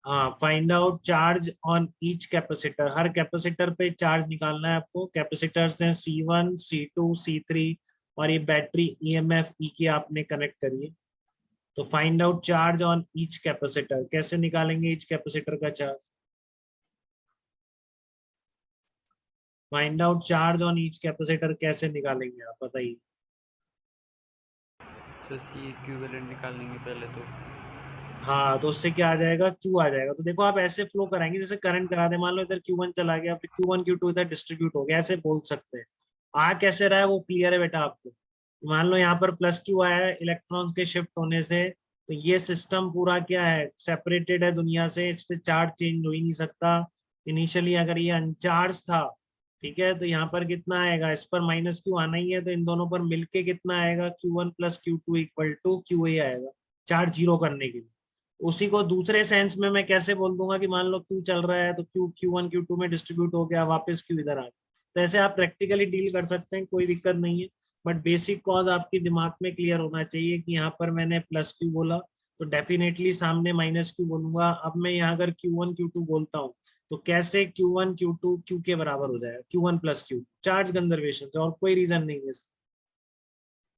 हाँ, find out charge on each capacitor, her capacitor पे charge निकालना है आपको। कैपेसिटर्स हैं C1, C2, C3, और ये बैटरी EMF E की आपने कनेक्ट करिए। तो find out charge on each capacitor, कैसे निकालेंगे ईच कैपेसिटर का charge? Find out charge on each capacitor कैसे निकालेंगे आप बताइए। सर सी इक्विवेलेंट निकाल लेंगे पहले तो। हाँ, तो उससे क्या आ जाएगा, क्यू आ जाएगा। तो देखो आप ऐसे फ्लो कराएंगे जैसे करंट करा दे, मान लो इधर Q1 चला गया, फिर Q1 Q2 इधर डिस्ट्रीब्यूट हो गया, ऐसे बोल सकते हैं। आ कैसे रहा है वो क्लियर है बेटा आपको? मान लो यहाँ पर प्लस क्यू आया है इलेक्ट्रॉन के शिफ्ट होने से, तो ये सिस्टम पूरा क्या है, सेपरेटेड है दुनिया से, इस पे चार्ज चेंज हो ही नहीं सकता। इनिशियली अगर ये अनचार्ज था, ठीक है, तो यहाँ पर कितना आएगा, इस पर माइनस क्यू आना ही है, तो इन दोनों पर मिलके कितना आएगा, Q1 plus Q2 equal to QA आएगा, चार्ज जीरो करने के लिए। उसी को दूसरे सेंस में मैं कैसे बोल दूंगा कि मान लो क्यू चल रहा है तो क्यू Q1 Q2 में डिस्ट्रीब्यूट हो गया, वापस क्यू इधर आ गया। तो ऐसे आप प्रैक्टिकली डील कर सकते हैं, कोई दिक्कत नहीं है। बट बेसिक कॉज आपके दिमाग में क्लियर होना चाहिए कि यहाँ पर मैंने प्लस क्यू बोला तो डेफिनेटली सामने माइनस क्यू बोलूंगा। अब मैं यहाँ अगर Q1 Q2 बोलता हूँ तो कैसे Q1 Q2 क्यू के बराबर हो जाएगा, Q1 plus Q, charge conservation से, और कोई रीजन नहीं है।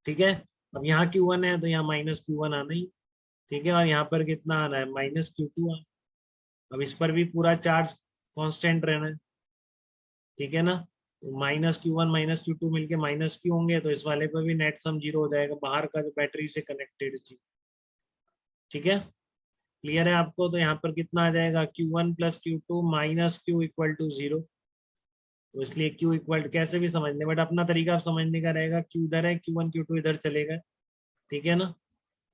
ठीक है, अब यहाँ Q1 है तो यहाँ माइनस Q1 आना ही। ठीक है, और यहाँ पर कितना आना है, माइनस Q2 आना। अब इस पर भी पूरा चार्ज कांस्टेंट रहना है। ठीक है ना, तो माइनस Q1 माइनस Q2 मिलके माइनस क्यू होंगे, तो इस वाले पर भी नेट सम जीरो हो जाएगा, बाहर का जो बैटरी से कनेक्टेड चीज। ठीक है, क्लियर है आपको? तो यहाँ पर कितना आ जाएगा, Q1 plus Q2 minus Q equal to zero. तो इसलिए Q इक्वल कैसे भी समझ लें, बट अपना तरीका समझने का रहेगा। Q इधर है, Q1 Q2 इधर चलेगा। ठीक है ना,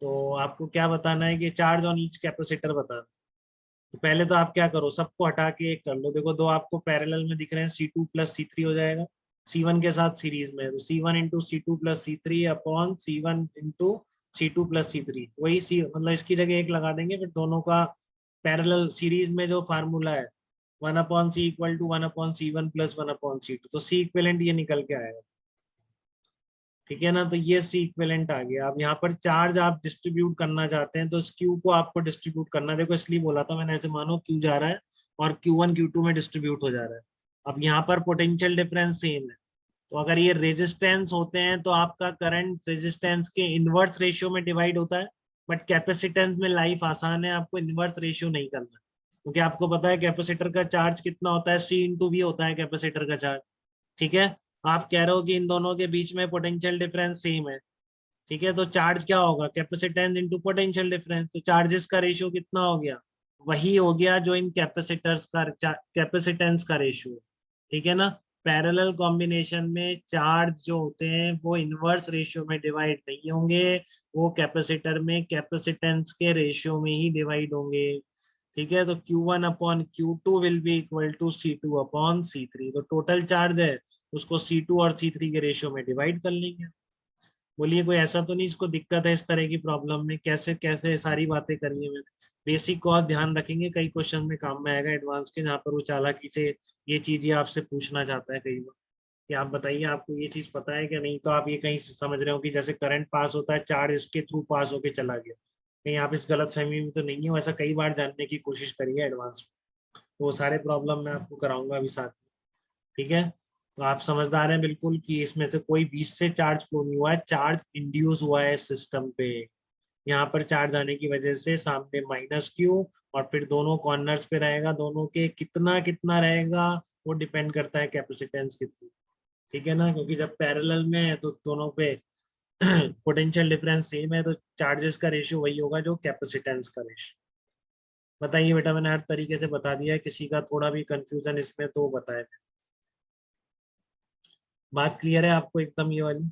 तो आपको क्या बताना है कि चार्ज ऑन ईच कैपेसिटर बताना। तो पहले तो आप क्या करो, सबको हटा के एक कर लो। देखो दो आपको पैरेलल में दिख रहे हैं, C2 प्लस C3 हो जाएगा, C1 के साथ सीरीज में, तो C1 into C2 plus C3 upon C1 into C2 plus C3, वही सी मतलब इसकी जगह एक लगा देंगे, फिर दोनों का पैरेलल सीरीज में जो फार्मूला है 1/C equal to 1/C1 plus 1/C2, तो C इक्विवेलेंट ये निकल के आएगा। ठीक है ना, तो ये C इक्विवेलेंट आ गया। अब यहाँ पर चार्ज आप डिस्ट्रीब्यूट करना चाहते हैं, तो इस Q को आपको डिस्ट्रीब्यूट करना है। देखो इसलिए बोला था मैंने, ऐसे मानो Q जा रहा है और Q1 Q2 में डिस्ट्रीब्यूट हो जा रहा है। अब यहाँ पर पोटेंशियल डिफरेंस सेम है, तो अगर ये रेजिस्टेंस होते हैं तो आपका करंट रेजिस्टेंस के इनवर्स रेशियो में डिवाइड होता है। बट कैपेसिटेंस में लाइफ आसान है, आपको इनवर्स रेशियो नहीं करना, क्योंकि आपको पता है कैपेसिटर का चार्ज कितना होता है, C/V होता है कैपेसिटर का चार्ज। ठीक है, आप कह रहे हो कि इन दोनों के बीच में पोटेंशियल डिफरेंस सेम है। ठीक है, तो चार्ज क्या होगा, कैपेसिटेंस इंटू पोटेंशियल डिफरेंस, तो चार्जेस का रेशियो कितना हो गया, वही हो गया जो इन कैपेसिटर्स का कैपेसिटेंस का रेशियो। ठीक है ना, पैरेलल कॉम्बिनेशन में चार्ज जो होते हैं वो इनवर्स रेशियो में डिवाइड नहीं होंगे, वो कैपेसिटर में कैपेसिटेंस के रेशियो में ही डिवाइड होंगे। ठीक है, तो Q1 upon Q2 will be equal to C2 upon C3, तो टोटल चार्ज है उसको C2 और C3 के रेशियो में डिवाइड कर लेंगे। बोलिए कोई ऐसा तो नहीं इसको दिक्कत है इस तरह की प्रॉब्लम में? कैसे कैसे सारी बातें करनी है मैंने, बेसिक कॉज ध्यान रखेंगे, कई क्वेश्चन में काम में आएगा एडवांस के, जहाँ पर वो चालाकी से ये चीज ये आपसे पूछना चाहता है कई बार कि आप बताइए आपको ये चीज पता है क्या, नहीं तो आप ये कहीं से समझ रहे हो कि जैसे करंट पास होता है चार्ज इसके थ्रू पास होके चला गया, कहीं आप इस गलत फहमी में तो नहीं है? वैसा कई बार जानने की कोशिश करिए एडवांस में, तो वो सारे प्रॉब्लम मैं आपको कराऊंगा अभी साथ में। ठीक है, तो आप समझदार हैं बिल्कुल कि इसमें से कोई बीच से चार्ज फ्लो नहीं हुआ है, चार्ज इंड्यूस हुआ है सिस्टम पे। यहाँ पर चार्ज आने की वजह से सामने माइनस क्यू, और फिर दोनों कॉर्नर्स पे रहेगा, दोनों के कितना कितना रहेगा वो डिपेंड करता है कैपेसिटेंस कितनी। ठीक है ना, क्योंकि जब पैरेलल में है तो दोनों पे पोटेंशियल डिफरेंस सेम है, तो चार्जेस का रेशियो वही होगा जो कैपेसिटेंस का रेशियो। बताइए बेटा, मैंने हर तरीके से बता दिया है, किसी का थोड़ा भी कंफ्यूजन इसमें तो बताए। बात क्लियर है आपको एकदम ये वाली?